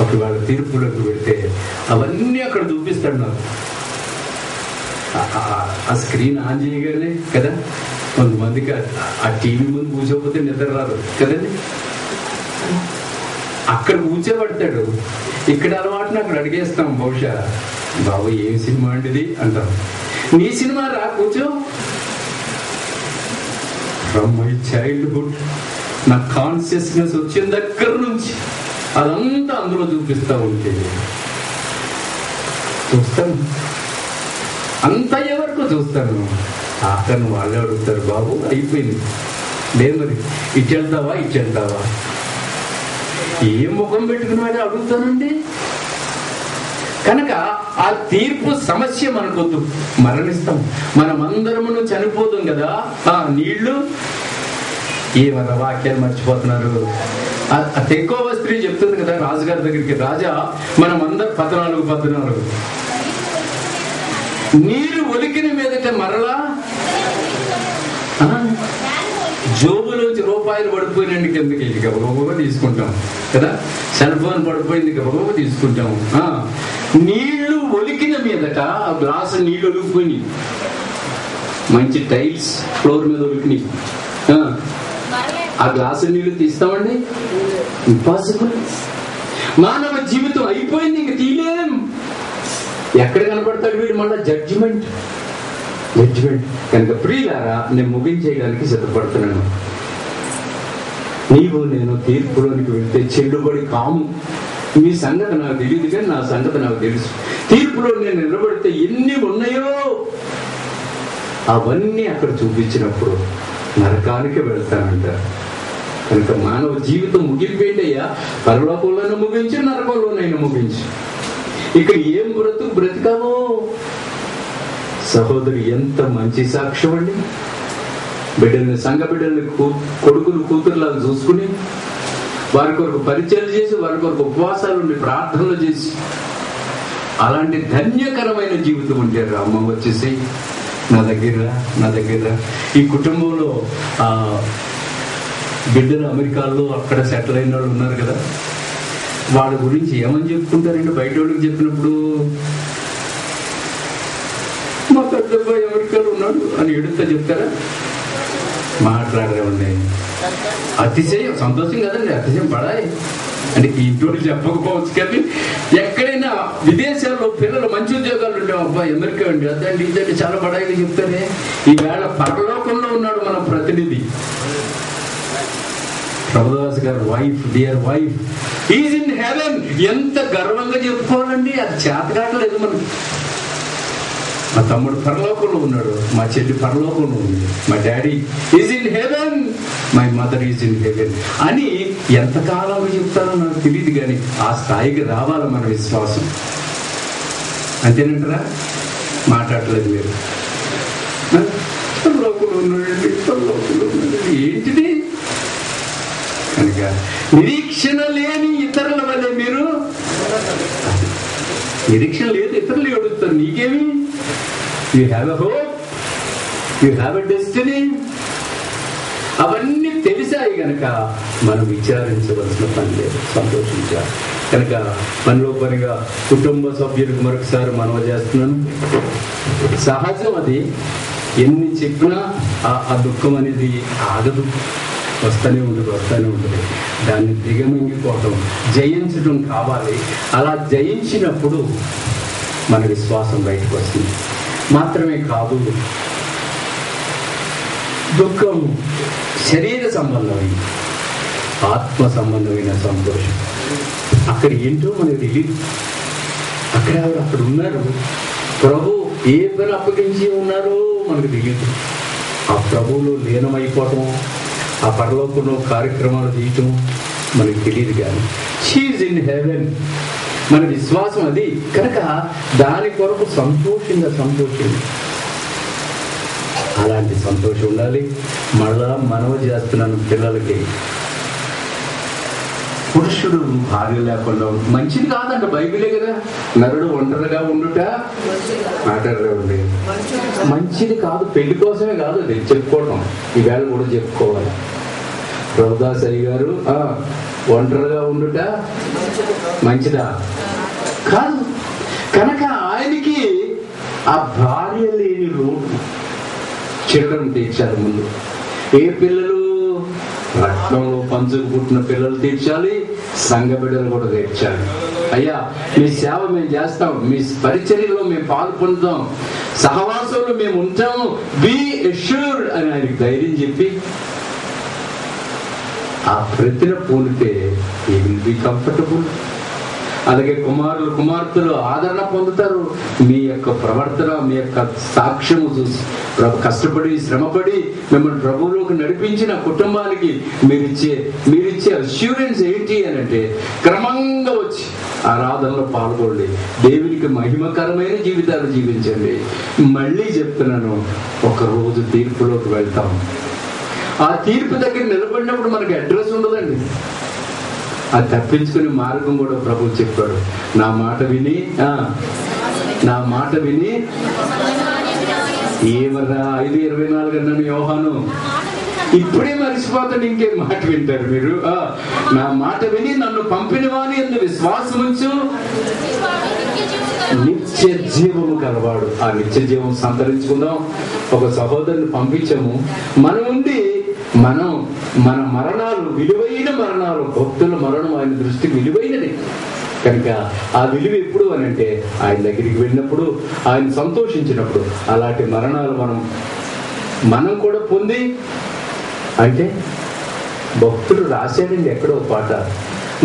ఒకవేళ తీర్పులోకి పెడితే అవన్నీ అక్కడ చూపిస్తాడు నాకు. ఆ స్క్రీన్ ఆన్ చేయగానే కదా, కొంతమందికి ఆ టీవీ ముందు కూర్చోకపోతే నిద్ర రాదు కదండి. అక్కడ కూర్చోబెడతాడు. ఇక్కడ అలవాటుని అక్కడ అడిగేస్తాం. బహుశా బాబు ఏం సినిమా అండిది అంటాం. నీ సినిమా రా కూర్చో. ఫ్రమ్ మై చైల్డ్హుడ్ నా కాన్షియస్నెస్ వచ్చిన దగ్గర నుంచి అదంతా అందులో చూపిస్తూ ఉంటే చూస్తాను. అంత అయ్యే వరకు చూస్తాను. ఆఖరిని వాళ్ళే అడుగుతారు, బాబు అయిపోయింది లేదు మరి ఇటు వెళ్తావా ఏం ముఖం పెట్టుకుని వాడే అడుగుతానండి. కనుక ఆ తీర్పు సమస్య మనకొద్దు, మరణిస్తాం. మనమందరమును చనిపోతాం కదా. నీళ్లు ఏమన్నా వాక్యాలు మర్చిపోతున్నారు. ఆ తెక్కువ స్త్రీ చెప్తుంది కదా రాజుగారి దగ్గరికి, రాజా మనమందరం 14 నీరు ఒలికిన మీదట మరలా జోబులోంచి రూపాయలు పడిపోయినండి కిందకి గబగబా తీసుకుంటాం కదా. సెల్ ఫోన్ పడిపోయింది గబగబా తీసుకుంటాం. నీళ్లు ఒలికిన మీదట ఆ గ్లాసు నీళ్లు ఒలికిపోయి మంచి టైల్స్ ఫ్లోర్ మీద ఒలికినాయి. ఆ గ్లాసు నీళ్లు తీస్తామండి? ఇంపాసిబుల్. మానవ జీవితం అయిపోయింది, ఇంక తీయలేం. ఎక్కడ కనపడతాడు వీడు? మళ్ళా జడ్జిమెంట్. కనుక ప్రియులారా, నేను ముగించేయడానికి సిద్ధపడుతున్నాను. నీవు నేను తీర్పులోనికి వెళ్తే చెల్లుబడి కాము. మీ సంగతి నాకు తెలియదు కానీ నా సంగతి నాకు తెలుసు. తీర్పులో నేను నిలబడితే ఎన్ని ఉన్నాయో అవన్నీ అక్కడ చూపించినప్పుడు నరకానికి వెళ్తానంటారు. కనుక మానవ జీవితం ముగిపోయిందయ్యా. పరలోకంలోనూ ముగించి, నరకంలోనైనా ముగించి. ఇక్కడ ఏం బ్రతికావో. సహోదరు ఎంత మంచి సాక్ష్యం అండి. బిడ్డల్ని, సంఘ బిడ్డల్ని కొడుకులు కూతురులాగా చూసుకుని వారి కొరకు పరిచయం చేసి, వారి కొరకు ఉపవాసాలు ఉండి ప్రార్థనలు చేసి, అలాంటి ధన్యకరమైన జీవితం ఉంటే అమ్మ వచ్చేసి నా దగ్గర ఈ కుటుంబంలో బిడ్డలు అమెరికాలో అక్కడ సెటిల్ అయిన వాళ్ళు ఉన్నారు కదా, వాళ్ళ గురించి ఏమని చెప్పుకుంటారంటే బయట వాళ్ళకి చెప్పినప్పుడు మా పెద్దబ్బాయి అమెరికాలో ఉన్నాడు అని ఎడుతా చెప్తారా? మాట్లాడరేమండి. అతిశయం, సంతోషం కదండి. అతిశయం పడాయి అంటే ఇంట్లో చెప్పకపోవచ్చు కానీ ఎక్కడైనా విదేశాల్లో పిల్లలు మంచి ఉద్యోగాలు ఉండే అబ్బాయి అమెరికా అండి అదండి ఇదండి చాలా పడాయిగా చెప్తారే. ఈవేళ పరలోకంలో ఉన్నాడు మన ప్రతినిధి ప్రభుదాస్ గారు wife, dear wife is in heaven. ఎంత గర్వంగా చెప్పుకోవాలండి. అది చేతకాటలేదు మనకి. మా తమ్ముడు పరలోకంలో ఉన్నాడు, మా చెల్లి పరలోకంలో ఉంది, మా daddy is in heaven, my mother is in heaven అని ఎంతకాలంగా చెప్తారో నాకు తెలియదు కానీ ఆ స్థాయికి రావాలి మన విశ్వాసం. అంతేనంటారా? మాట్లాడలేదు మీరు. పరలోకంలో ఉన్నాడండి, పరలోకంలో ఉన్నాడు ఏంటిది? కనుక నిరీక్షణ లేని ఇతరుల వల్లే మీరు, నిరీక్షణ లేదు ఇతరులు అడుగుతారు నీకేమి, you have a hope, you have a destiny. అవన్నీ తెలిసాయి కనుక మనం విచారించవలసిన పని లేదు, సంతోషించాలి. కనుక పనిలో పనిగా కుటుంబ సభ్యులకు మరొకసారి మనవి చేస్తున్నాను. సహజం అది, ఎన్ని చెప్పినా ఆ దుఃఖం అనేది ఆగదు, వస్తూనే ఉంటుంది. దాన్ని దిగమింగిపోవటం, జయించడం కావాలి. అలా జయించినప్పుడు మన విశ్వాసం బయటకు వస్తుంది. మాత్రమే కాదు, దుఃఖం శరీర సంబంధమైన, ఆత్మ సంబంధమైన సంతోషం. అక్కడ ఏంటో మనకు తెలియదు. అక్కడ ఉన్నారు, ప్రభు ఏ పని అప్పగించి ఉన్నారో మనకు తెలియదు. ఆ ప్రభువులో లీనమైపోవటం, ఆ పరలోకంలో కార్యక్రమాలు చేయటం మనకు తెలియదు. కానీ షీఈ్ ఇన్ హెవెన్, మన విశ్వాసం అది. కనుక దాని కొరకు సంతోషంగా అలాంటి సంతోషం ఉండాలి. మళ్ళా మనవి చేస్తున్నాను పిల్లలకి, పురుషుడు భార్య లేకుండా మంచిది కాదంట, బైబిలే కదా. నరుడు ఒంటరిగా ఉండుట మాట్లాడలేండి, మంచిది కాదు. పెళ్లి కోసమే కాదు అది చెప్పుకోవటం, ఈవేళ కూడా చెప్పుకోవాలి. ప్రభుదాస్ అయ్య గారు ఒంటరిగా ఉండుట మంచిదా? కాదు. కనుక ఆయనకి ఆ భార్య లేని లోటు చిల్డ్రన్ తీర్చాలి. ముందు ఏ పిల్లలు? రక్తంలో పంచుకు పుట్టిన పిల్లలు తీర్చాలి, సంఘ బిడ్డలు కూడా తీర్చాలి. అయ్యా, మీ సేవ మేము చేస్తాం, మీ పరిచర్యలో మేము పాల్పొందుతాం, సహవాసంలో మేము ఉంటాము, బీ అష్యూర్డ్ అని ఆయనకి ధైర్యం చెప్పి ఆ ప్రతిన పూనితే యూ విల్ బి కంఫర్టబుల్. అలాగే కుమారులు కుమార్తెలు ఆదరణ పొందుతారు. మీ యొక్క ప్రవర్తన, మీ యొక్క సాక్ష్యము చూసి కష్టపడి శ్రమపడి మిమ్మల్ని ప్రభువులోకి నడిపించిన కుటుంబానికి మీరిచ్చే అష్యూరెన్స్ ఏంటి అని అంటే, క్రమంగా వచ్చి ఆరాధనలో పాల్గొండి, దేవునికి మహిమకరమైన జీవితాలు జీవించండి. మళ్ళీ చెప్తున్నాను, ఒకరోజు తీర్పులోకి వెళ్తాం. ఆ తీర్పు దగ్గర నిలబడినప్పుడు మనకి అడ్రస్ ఉండదండి. అది తప్పించుకునే మార్గం కూడా ప్రభు చెప్పాడు. నా మాట విని ఏమరా 5:24 అన్నాను యోహాను. ఇప్పుడే మరిచిపోతాడు, ఇంకేం మాట వింటారు మీరు? నా మాట విని నన్ను పంపిన వాని యందు విశ్వాసం ఉంచు, నిత్య జీవము కలవాడు. ఆ నిత్య జీవం సంతరించుకుందాం. ఒక సహోదరుని పంపించాము. మనం ఉండి మన మరణాలు విలువైన మరణాలు, భక్తుల మరణం ఆయన దృష్టికి విలువైనది కనుక ఆ విలువ ఎప్పుడు అని అంటే ఆయన దగ్గరికి వెళ్ళినప్పుడు, ఆయన సంతోషించినప్పుడు. అలాంటి మరణాలు మనం కూడా పొంది, అంటే భక్తుడు రాశాడండి ఎక్కడో పాట,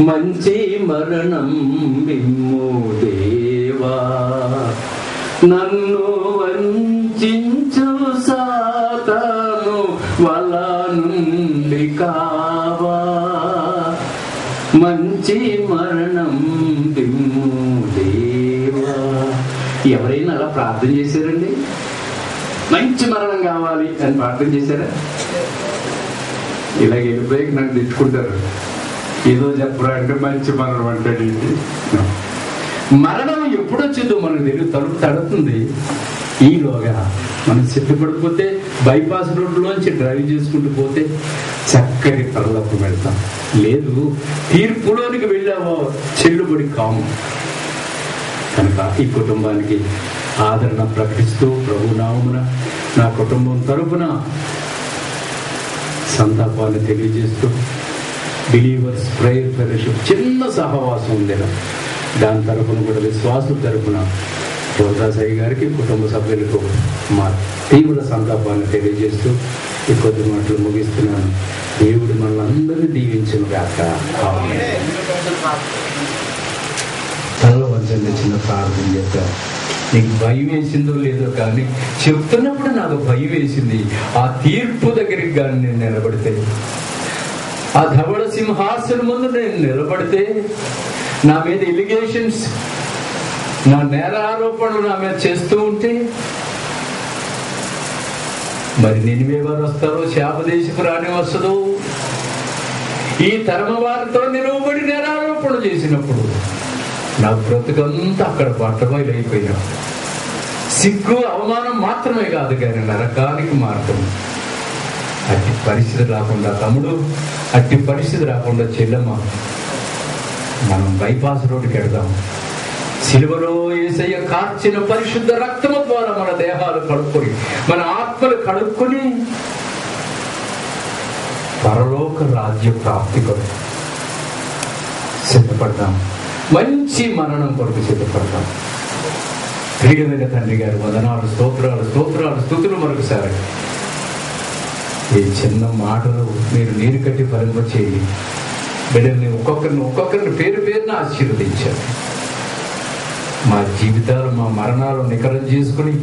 మంచి మరణం విమ్ము దేవా, నన్ను వంచించు సాతాను వల నుండి కావా, మంచి మరణం విమ్ము దేవా. ఎవరైనా అలా ప్రార్థన చేశారండి? మంచి మరణం కావాలి అని ప్రార్థన చేశారా? ఇలాగ వెళ్ళిపోయి నాకు తెచ్చుకుంటారు, ఏదో చెప్పరా అంటే మంచి మరణం అంటాడు. మరణం ఎప్పుడు వచ్చిందో మనకు తెలియదు, తలుపు తడుతుంది. ఈలోగా మనం సిద్ధపడిపోతే బైపాస్ రోడ్లోంచి డ్రైవ్ చేసుకుంటూ పోతే చక్కటి పరలోకం వెళ్తాం. లేదు, తీర్పులోనికి వెళ్ళావో చెల్లుబడి కాము. కనుక ఈ కుటుంబానికి ఆదరణ ప్రకటిస్తూ ప్రభు నామమున నా కుటుంబం తరపున సంతాపాన్ని తెలియజేస్తూ బిలీవర్స్ ప్రేయర్ ఫెలోషిప్ చిన్న సహవాసం ఉంది, దాని తరపున కూడా విశ్వాసం తరపున ప్రభుదాసయ్య గారికి కుటుంబ సభ్యులకు మా తీవ్ర సంతాపాన్ని తెలియజేస్తూ ఈ కొద్ది మాటలు ముగిస్తున్నాను. దేవుడు మనల్ని దీవించును గాక. తనలో వంచండి, చిన్న ప్రార్థన చేద్దాం. నీకు భయం వేసిందో లేదో కానీ చెప్తున్నప్పుడు నాకు భయం వేసింది. ఆ తీర్పు దగ్గరికి కానీ నేను నిలబడితే, ఆ ధవళ సింహాసనం ముందు నేను నిలబడితే, నా మీద ఎలిగేషన్స్, నా నేర ఆరోపణలు నా మీద చేస్తూ ఉంటే, మరి నినివే వారు వస్తారో, శాపదేశపు రాణి వస్తుందో, ఈ తరమ వారితో నిలవబడి నేరారోపణ చేసినప్పుడు నా బ్రతుకంతా అక్కడ బట్టబయలు అయిపోయినా, సిగ్గు అవమానం మాత్రమే కాదు కానీ నరకానికి మార్గం. అట్టి పరిస్థితి రాకుండా తమ్ముడు, అట్టి పరిస్థితి రాకుండా చెల్లెమ్మ, మనం బైపాస్ రోడ్డుకి వెడదాం. సిలువలో యేసయ్య కార్చిన పరిశుద్ధ రక్తము ద్వారా మన దేహాలు కడుక్కొని, మన ఆత్మలు కడుక్కొని పరలోక రాజ్య ప్రాప్తి కొరకు సిద్ధపడదాం. మంచి మరణం కొరకు సిద్ధపడతాం. ప్రియమైన తండ్రి గారు, వందనాలు, స్తోత్రాలు, స్తోత్రాలు, స్తుతులు మరొకసారి. ఈ చిన్న మాటలు మీరు నీరు కట్టి ఫలింపచేయి. బిడ్డల్ని ఒక్కొక్కరిని పేరు పేరున ఆశీర్వదించారు. మా జీవితాలు, మా మరణాలు నికరం చేసుకుని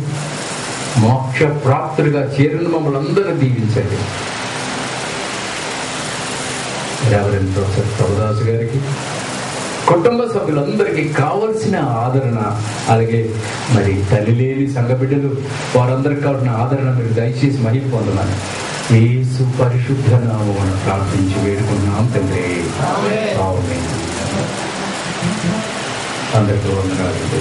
మోక్ష ప్రాప్తులుగా చేరిన మమ్మల్ని అందరూ దీవించండి. రెవరెండ్ ప్రొఫెసర్ ప్రభుదాస్ గారికి, కుటుంబ సభ్యులందరికీ కావలసిన ఆదరణ, అలాగే మరి తల్లి లేని సంఘ బిడ్డలు వారందరికీ కావాల్సిన ఆదరణ మీరు దయచేసి మహిమ పొందమని యేసు పరిశుద్ధ నామమున ప్రార్థించి వేడుకుంటున్నాం తండ్రి. ఆమేన్. అందరికీ వందనాలు.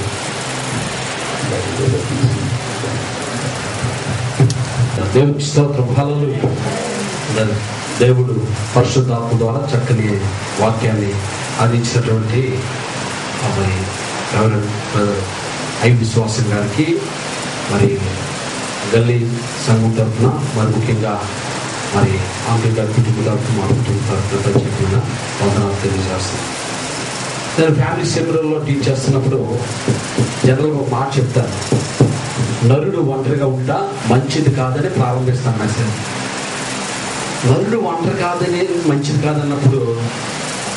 దేవునికి స్తోత్రం. హల్లెలూయా. దేవుడు పరిశుద్ధాత్మ ద్వారా చక్కని వాక్యాన్ని అందించినటువంటి మరి ఐ విశ్వాసం గారికి, మరి గల్లీ సంఘం తరఫున, మరి ముఖ్యంగా మరి ఆంధ్ర గారి కుటుంబ తరఫున, మా కుటుంబ తరఫున ప్రత్యేకంగా వందనాలు తెలియజేస్తాను. నేను ఫ్యామిలీ సెమినార్లో టీచ్ చేస్తున్నప్పుడు జనరల్గా ఒక మాట చెప్తాను, నరుడు ఒంటరిగా ఉంటా మంచిది కాదని ప్రారంభిస్తాను మెసేజ్. నరుడు ఒంటరి కాదని మంచిది కాదన్నప్పుడు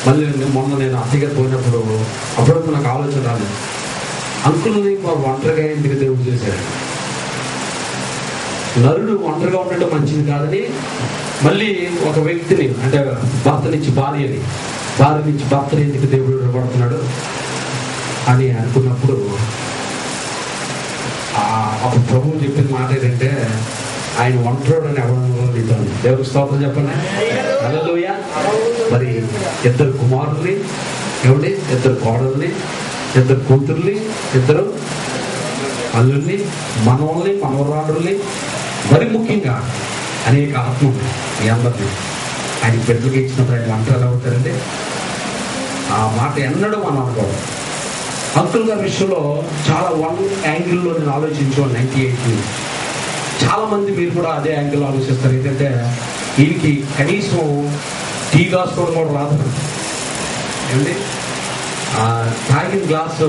మళ్ళీ మొన్న నేను అత్తగా పోయినప్పుడు అప్పుడప్పుడు నాకు ఆలోచన రాలేదు, అంకుల్ని వారు ఒంటరిగా ఎందుకు దేవుడు చేశాడు. నరుడు ఒంటరిగా ఉండటం మంచిది కాదని మళ్ళీ ఒక వ్యక్తిని, అంటే భర్త నుంచి భార్యని, భార్య నుంచి భర్తని ఎందుకు దేవుడు విడబడుతున్నాడు అని అనుకున్నప్పుడు అప్పుడు ప్రభువు చెప్పిన మాట ఏంటంటే, ఆయన ఒంటరిని ఎవరు దేవుడు స్తోత్రం చెప్పండి. హల్లెలూయా. మరి ఇద్దరు కుమారుల్ని, ఏమిటి, ఇద్దరు కోడల్ని, ఇద్దరు కూతుర్ని, ఇద్దరు అల్లుల్ని, మనవల్ని, మనవరాడుల్ని, మరి ముఖ్యంగా అనేక ఆత్మలు మీ అందరినీ ఆయన బిడ్డలకి ఇచ్చినప్పుడు ఆయన ఒంటరి ఎలా అవుతారంటే ఆ మాట ఎన్నడూ మనం అనుకోవాలి. అంకుల్ గారి విషయంలో చాలా వన్ యాంగిల్లో నేను ఆలోచించాను. 98 చాలా మంది మీరు కూడా అదే యాంగిల్ ఆలోచిస్తారు. ఏంటంటే ఈయనకి కనీసం టీ గ్లాస్ కూడా రాదు, ఏమండి, తాగిన గ్లాసు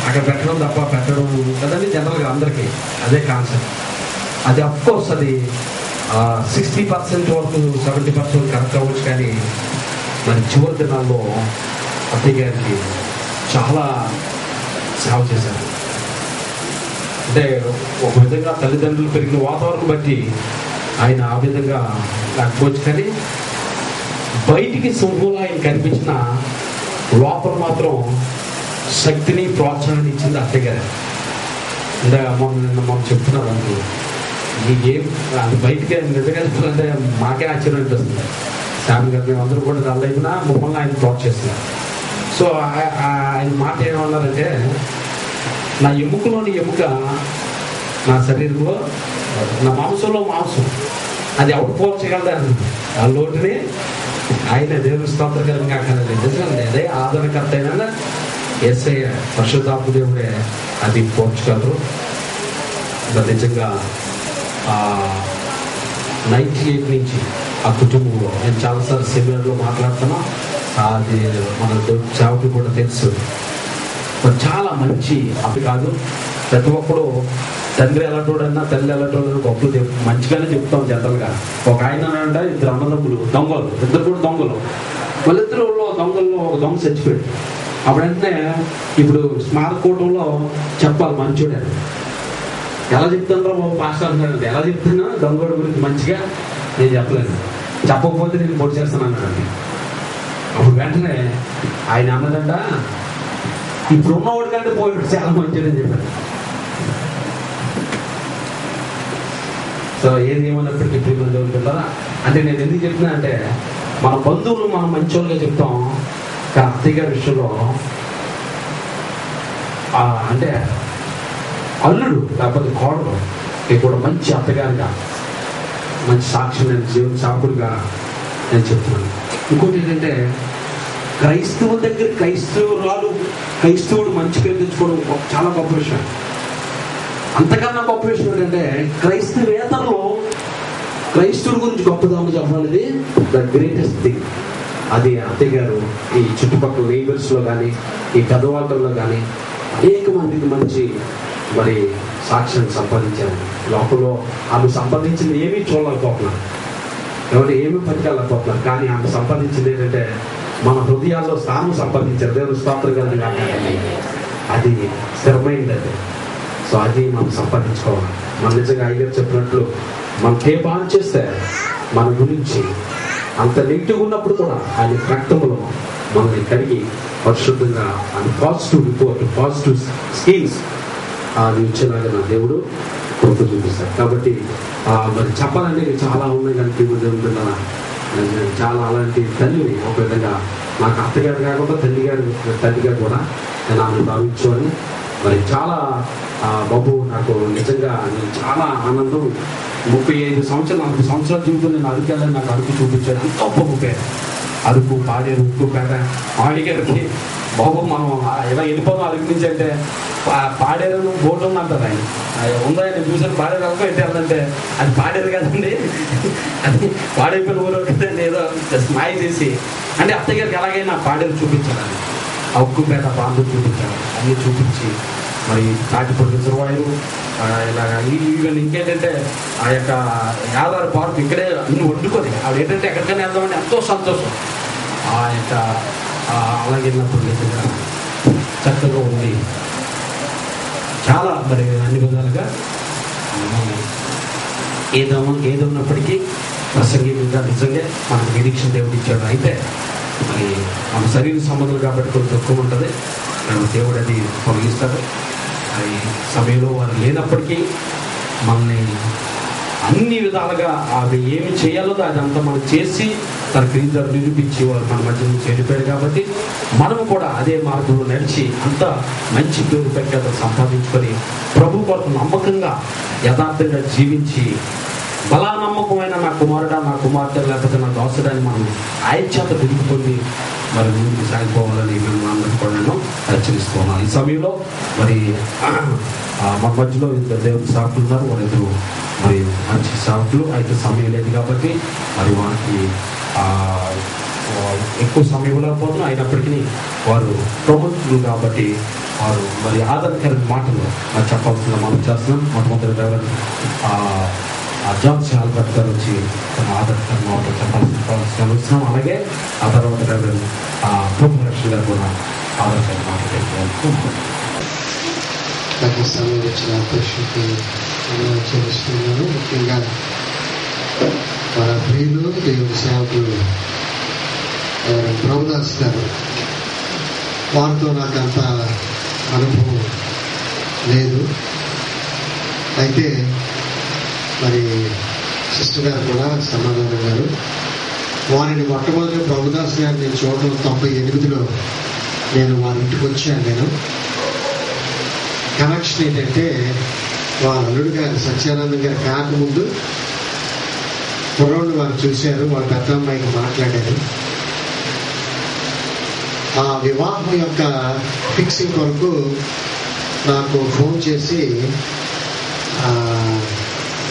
అక్కడ పెట్టడం తప్ప పెట్టడం కదండి జనరల్గా అందరికీ అదే కాన్సెప్ట్. అది అఫ్కోర్స్ అది 60% వరకు 70% కరెక్ట్ అవ్వచ్చు, కానీ మరి చివరి దినాల్లో అత్తయ్య గారికి చాలా సేవ చేశారు. అంటే ఒక విధంగా తల్లిదండ్రులు పెరిగిన వాతావరణం బట్టి ఆయన ఆ విధంగా లేకపోవచ్చు, కానీ బయటికి సింహంలో ఆయన కనిపించిన లోపల మాత్రం శక్తిని ప్రోత్సాహాన్ని ఇచ్చింది అత్తయ్య గారు. అంటే మొన్న చెప్తున్నారు అందులో మీకేం అది బయటికి నిజంగా అంటే మాకే ఆశ్చర్యం అనిపిస్తుంది. శామ్ గారు మేము అందరూ కూడా నల్లైపున మమ్మల్ని ఆయన ప్రోత్సహిస్తున్నారు. సో ఆయన మాట ఏమన్నారంటే, నా ఎముకలోని ఎముక నా శరీరంలో, నా మాంసంలో మాంసం, అది ఎవరు పోల్చగలరు ఆ లోటుని ఆయన దేవుని స్తోత్రం కాకలేదు. నిజంగా అదే ఆదరణకర్త అయినా యేసయ్య పరిశుద్ధాత్మ దేవుడే అది పోల్చగలరు. నిజంగా 98 నుంచి ఆ కుటుంబంలో నేను చాలాసార్లు సెమినార్లో మాట్లాడుతున్నా, అది మన సేవకు కూడా తెలుసు. చాలా మంచి అవి కాదు, ప్రతి ఒక్కడు తండ్రి ఎలాంటోడన్నా తల్లి ఎలాంటోడన్నా గొప్పలు మంచిగానే చెప్తాం జనరల్గా. ఒక ఆయన అంటే ఇద్దరు అన్నదమ్ములు దొంగలు, ఇద్దరు కూడా దొంగలు, వాళ్ళిద్దరు దొంగల్లో ఒక దొంగ చచ్చిపోయాడు. అప్పుడంటే ఇప్పుడు స్మారకూటంలో చెప్పాలి మంచోడే, ఎలా చెప్తాను బాబు పాస్టర్ అంటారంటే, ఎలా చెప్తున్నా దొంగోడి గురించి మంచిగా నేను చెప్పలేను, చెప్పకపోతే నేను పొడి చేస్తాను అన్నాడండి. అప్పుడు వెంటనే ఆయన అన్నదంట, ఇప్పుడు ఉన్నవాడి కంటే పోయాడు చాలా మంచిదని చెప్పాడు. సో ఏది ఏమన్నప్పటికీ ప్రియమైన దేవుని పిల్లరా, అంటే నేను ఎందుకు చెప్తున్నా అంటే, మన బంధువులు మనం మంచోళ్ళుగా చెప్తాం, కానీ అత్తయ్య గారి విషయంలో అంటే అల్లుడు లేకపోతే కోడలు కూడా మంచి అత్తగారిగా, మంచి సాక్షి, నేను జీవన సాకుడుగా నేను చెప్తున్నాను. ఇంకోటి ఏంటంటే, క్రైస్తవుల దగ్గర క్రైస్తవుడు మంచి పేరు తెచ్చుకోవడం చాలా గొప్ప విషయం. అంతకన్నా గొప్ప విషయం ఏంటంటే, క్రైస్తవేతరులో క్రైస్తవుడి గురించి గొప్పదనం చెప్పాలనేది ద గ్రేటెస్ట్ థింగ్. అది అత్తయ్య గారు ఈ చుట్టుపక్కల నైబర్స్లో కానీ ఈ పెద్దవాళ్ళలో కానీ అనేక మందికి మంచి మరి సాక్ష్యాన్ని సంపాదించారు. లోపల ఆమె సంపాదించింది ఏమీ చూడలేకపోతున్నారు, ఎవరు ఏమీ పనికెళ్ళకపోతున్నారు, కానీ ఆమె సంపాదించింది ఏంటంటే మన హృదయాల్లో స్థానం సంపాదించారు. దేవుని స్తోత్రం కాదు, అది స్థిరమైంది అది. సో అది మనం సంపాదించుకోవాలి. మన నిజంగా అయ్యగారు చెప్పినట్లు మనం టేప్ ఆన్ చేస్తే మన గురించి అంత నెగిటివ్ ఉన్నప్పుడు కూడా ఆయన రక్తంలో మనల్ని కడిగి పరిశుద్ధంగా ఆయన పాజిటివ్ రిపోర్ట్, పాజిటివ్ స్కిల్స్ అది ఇచ్చేలాగా నా దేవుడు కృప చూపిస్తాడు. కాబట్టి మరి చెప్పాలంటే చాలా ఉన్నాయి, కానీ దేవుడు చాలా అలాంటి తల్లిని ఒక విధంగా నాకు అత్తగారు కాకుండా తల్లిగారు కూడా నేను ఆమెను భావించుకొని మరి చాలా బాబు నాకు నిజంగా చాలా ఆనందం. 35 సంవత్సరాలు 40 సంవత్సరాల జీవితం నేను అరకు వెళ్ళాను. నాకు అరకు చూపించాడు. అంత గొప్ప పేరు అరకు, పాడేరు, ఉక్కుపేట, ఆడిగారికి. బాబు మనం ఇలా వెళ్ళిపోదాం అరకు నుంచి అంటే పాడేరు బోర్డు ఉందంటారు ఆయన. ఉందా నేను చూసాను పాడేరు వెళ్తాం ఎట్టి వెళ్దంటే అది పాడేరు కదండి, అది పాడైపోయిన ఊరు కదండి. ఏదో మాయ చేసి అంటే అత్తయ్య గారికి ఎలాగైనా పాడేరు చూపించాలని ఆ ఉక్కుపేట ప్రాంతం చూపించాలి. అన్నీ చూపించి మరి తాటిపూడి రిజర్వాయరు ఇలాగ ఈవెన్ ఇంకేంటంటే ఆ యొక్క యాదాద్రి పార్క్ ఇక్కడే అన్ని వండుకొని ఆవిడ ఏంటంటే ఎక్కడికైనా వెళ్దామంటే ఎంతో సంతోషం. ఆ యొక్క అలాగే వెళ్ళినప్పుడు నిజంగా చక్కగా ఉంది. చాలా మరి అన్ని విధాలుగా ఏదన్నప్పటికీ ప్రసంగికంగా నిజంగా మనకు నిరీక్షణ దేవుడు ఇచ్చాడు. అయితే మరి మన శరీర సంబంధం కాబట్టి కొంచెం తక్కువ ఉంటుంది. దేవుడు అది తొలగిస్తాడు. అది సమయంలో వారు లేనప్పటికీ మనల్ని అన్ని విధాలుగా అది ఏమి చేయాలో అదంతా మనం చేసి తన క్రీజర్ నిరూపించి వారు మన మధ్య నుంచి వెళ్ళిపోయారు. కాబట్టి మనము కూడా అదే మార్గంలో నడిచి అంత మంచి పేరు ప్రఖ్యాత సంపాదించుకొని ప్రభు కొరకు నమ్మకంగా యథార్థంగా జీవించి బలా నమ్మకమైన నా కుమారుడా, నా కుమార్తె, లేకపోతే నా దోసడాన్ని మనం ఆయచేత తిరుగుతుంది మరి ముందుకు సాగిపోవాలని మేము అందరికీ కూడా నేను హెచ్చరిస్తున్నాను. ఈ సమయంలో మరి మన మధ్యలో ఇద్దరు దేవుడు సాకులు ఉన్నారు. వారిద్దరు మరి మంచి సాకులు. అయితే సమయం లేదు కాబట్టి మరి వారికి ఎక్కువ సమయం లేకపోతున్నా అయినప్పటికీ వారు ప్రభుత్వం కాబట్టి వారు మరి ఆదరణకరమైన మాటలు మరి చెప్పాల్సిన మనం చేస్తున్నాం. మొట్టమొదటి డ్రైవర్ జాన్ ఆల్బర్ట్ గారు వచ్చి తన ఆదరణకరమైన మాటలు చెప్పాల్సిన అలాగే ఆ తర్వాత డ్రైవర్ ప్రభు రక్షణ గారు కూడా ఆదరణకరమైన మాటలు చెప్పాల్సి సమయం వచ్చిన అధ్యక్షుడికి చేస్తున్నాను. ముఖ్యంగా మన ప్రియులు దేవుడి సేవకులు ప్రభుదాస్ గారు, వారితో నాకు అంత అనుభవం లేదు. అయితే మరి సిస్టర్ గారు కూడా సమాధానం గారు, వారిని మొట్టమొదటి ప్రభుదాస్ గారిని చూడడం 98లో నేను వారి ఇంటికి వచ్చాను. నేను కనెక్షన్ ఏంటంటే వాళ్ళ అల్లుడు గారు సత్యానందం గారు కాకముందు కుర్రోళ్ళు వారు చూశారు. వాళ్ళ పెద్ద అమ్మాయికి మాట్లాడారు. ఆ వివాహం యొక్క ఫిక్సింగ్ కొరకు నాకు ఫోన్ చేసి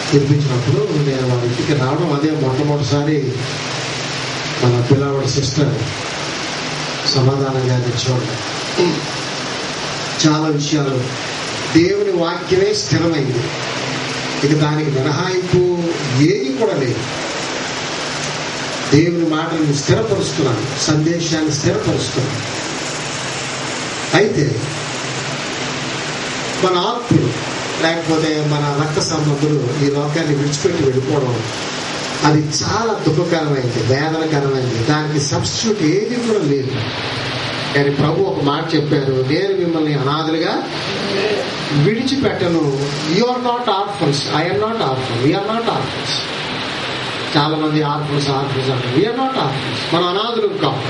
పిలిపించినప్పుడు నేను వాళ్ళ ఇంటికి రావడం అదే మొట్టమొదటిసారి మన పిల్లవాడి సిస్టర్ సమాధానం గారిని చూడడం. చాలా విషయాలు దేవుని వాక్యమే స్థిరమైంది. ఇక దానికి మినహాయింపు ఏది కూడా లేదు. దేవుని మాటలను స్థిరపరుస్తున్నాను, సందేశాన్ని స్థిరపరుస్తున్నాను. అయితే మన ఆత్మలు లేకపోతే మన రక్త సంబంధులు ఈ లోకాన్ని విడిచిపెట్టి వెళ్ళిపోవడం అది చాలా దుఃఖకరమైంది, వేదనకరమైంది. దానికి సబ్స్టిట్యూట్ ఏది కూడా లేదు. కానీ ప్రభు ఒక మాట చెప్పారు, నేను మిమ్మల్ని అనాథలుగా విడిచిపెట్టను. You are not orphans, I'm not orphan, we're not orphans. చాలా మంది ఆర్ఫన్స్ అంటారు. వీఆర్ నాట్ ఆర్ఫన్స్, మనం అనాథులు కావు.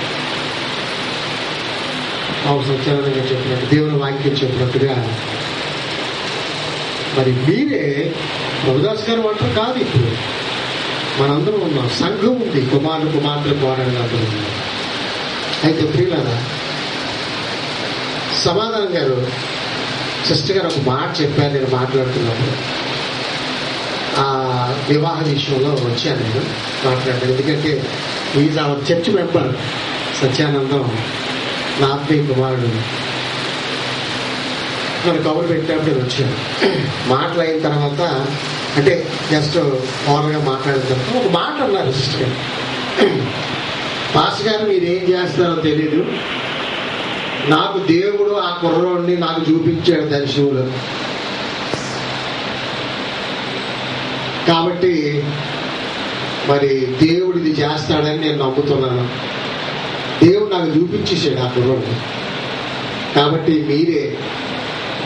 సత్యానందంగా చెప్పినట్టు, దేవుని వాక్యం చెప్పినట్టుగా మరి మీరే ప్రభుదాస్ గారు అంటారు కాదు. ఇప్పుడు మనందరం ఉన్నాం, సంఘం ఉంది, కుమారులు కుమార్తెలు పోరాడు అందరూ ఉన్నారు. అయితే ప్రియులారా, సమాధానం గారు సిస్టర్ గారు ఒక మాట చెప్పారు. నేను మాట్లాడుతున్నప్పుడు ఆ వివాహ విషయంలో వచ్చాను, నేను మాట్లాడాను. ఎందుకంటే is our church member. Satyanandam నా ఆత్మీయ కుమారుడు. మన కబురు పెట్టినప్పుడు నేను వచ్చాను. మాట్లాడిన తర్వాత అంటే జస్ట్ ఓవర్గా మాట్లాడిన తర్వాత ఒక మాట అన్నారు సిస్టర్ గారు, పాస్టర్ గారు మీరు ఏం చేస్తారో తెలీదు, నాకు దేవుడు ఆ కుర్రోడిని నాకు చూపించాడు దర్శనంలో, కాబట్టి మరి దేవుడు ఇది చేస్తాడని నేను నమ్ముతున్నాను. దేవుడు నాకు చూపించేసాడు ఆ కుర్రోడిని. కాబట్టి మీరే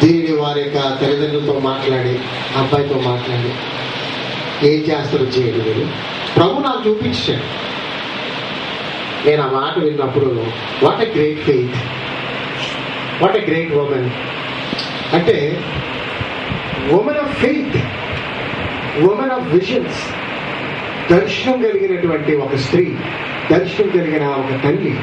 దీనిని వారి యొక్క తల్లిదండ్రులతో మాట్లాడి, అబ్బాయితో మాట్లాడి ఏం చేస్తారో చేయండి. మీరు ప్రభు నాకు చూపించాడు. నేను ఆ మాట విన్నప్పుడు what a great faith, what a great women. అంటే women of faith, women of visions, దర్శనం కలిగినటువంటి ఒక స్త్రీ, దర్శనం కలిగిన ఒక తల్లి